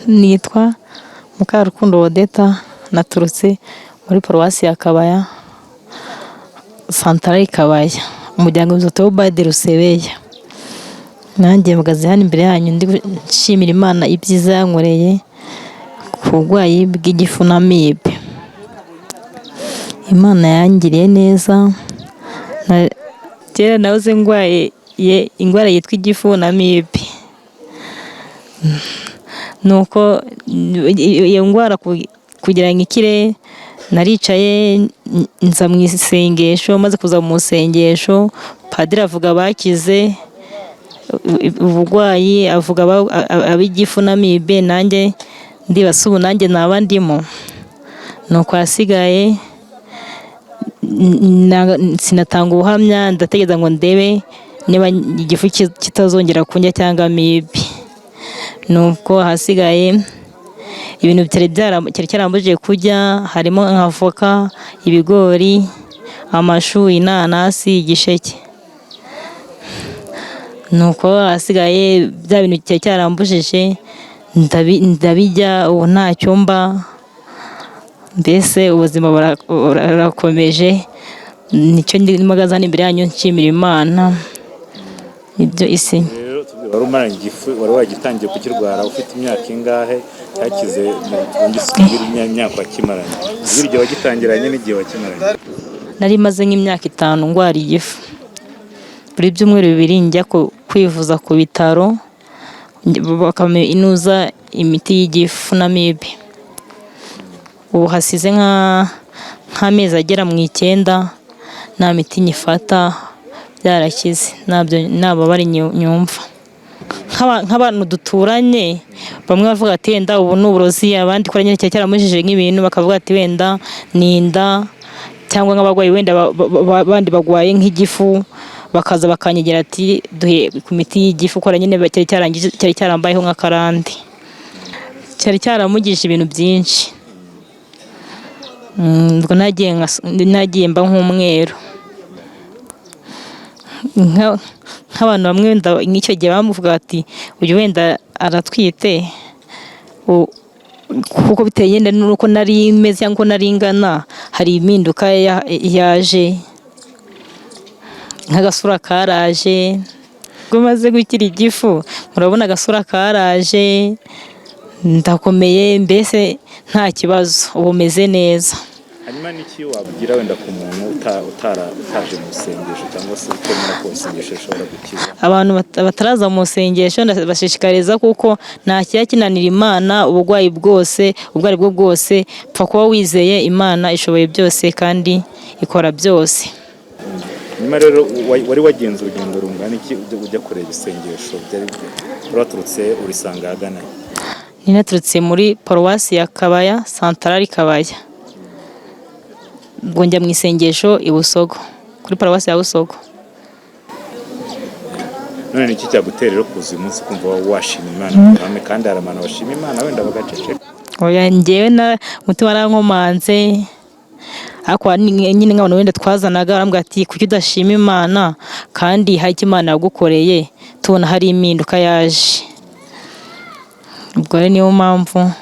Nitwa Mukarukundo Odeta, naturutse muri paruwasi ya Kabaya, Santarari Kabaya, umuryango witwa Theobald Rusebeya. Nanjye mpagaze hano imbere yanyu ndi gushimira Imana ibyiza yankoreye ku burwayi bw'igifu na amibe. Imana yangiriye neza, kera nahoze ndwaye indwara yitwa igifu na amibe. Nuko iyo ndwara kugira ngo ikire, naricaye nza mu isengesho, maze kuza mu isengesho padiri avuga bakize uburwayi, avuga ab'igifu na amibe, nanjye ndibasa ubu nanjye naba ndimo. Nuko hasigaye sinatanga ubuhamya, ndategereza ngo ndebe niba igifu kitazongera kundya cyangwa amibe. Nuko hasigaye ibintu cyari cyarambujije kurya, harimo nk'avoka, ibigori, amashu, inanasi, igisheke. Nuko hasigaye bya bintu cyari cyarambujije ndabijya, ubu ntacyo mba, mbese ubuzima burakomeje. Nicyo mpagaze hano imbere yanyu nshimira Imana ibyo isi. Wari umaranye igifu, wari wagitangiye kukirwara ufite imyaka ingahe? Cyakize imyaka wakimaranye, igihe wagitangiranye n'igihe wakimaranye? Nari maze nk'imyaka 5 ndwara igifu. Buri byumweru 2 njya kwivuza ku bitaro, bakaminuza imiti y'igifu na amibe. Ubu hasize nk'amezi agera mu 9 nta miti nyifata, byarakize, ntabwo bari nyumva. Nk'abantu duturanye bamwe bavuga ati wenda ubu ni uburozi, abandi ko nyine cyaramujije nk'ibintu bakavuga ati wenda ni inda, cyangwa nk'abarwayi wenda bandi bagwaye nk'igifu bakaza bakanyegera ati duhe ku miti y'igifu, ko nyine cyari cyarambayeho nk'akarande, cyari cyaramugije ibintu byinshi. Ubwo nagiye mba nk'umweru. Nk'abantu bamwe wenda nk'icyo gihe bamuvuga ati uyu wenda aratwite, kuko biteye yenda nuko nari meze cyangwa nari ngana, hari impinduka yaje, nk'agasura karaje. Ubwo maze gukira igifu, murabona agasura karaje, ndakomeye, mbese nta kibazo, ubu meze neza. Hanyuma n'iki wabwira wenda ku muntu utaje mu isengesho cyangwa se utemera ko isengesho rishobora gukiza? Abantu bataraza mu isengesho ndabashishikariza kuko nta kijya kinanira Imana. Uburwayi bwose, ubwo ari bwo bwose, pfa kuba wizeye Imana ishoboye byose kandi ikora byose. Nyuma rero wari wagenze urugendo rungana iki ujya kureba isengesho? Byari uraturutse urisanga ahagana? Ninaturutse muri paruwasi ya Kabaya, Santarari Kabaya. Ubwo njya mu isengesho i Busogo, kuri paruwasi ya Busogo. None ni iki cyagutera rero kuza uyu munsi kumva washima Imana kurame, kandi hari abantu bashima Imana wenda bagaceceka? Oya, njyewe na mutima warankomanze, ariko nyine nk'abantu wenda twazanaga barambwira ati kuki udashima Imana kandi hari icyo Imana yagukoreye, tubona hari impinduka yaje. Ubwo rero niyo mpamvu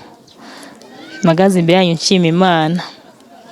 mpagaze imbere yanyu nshima Imana.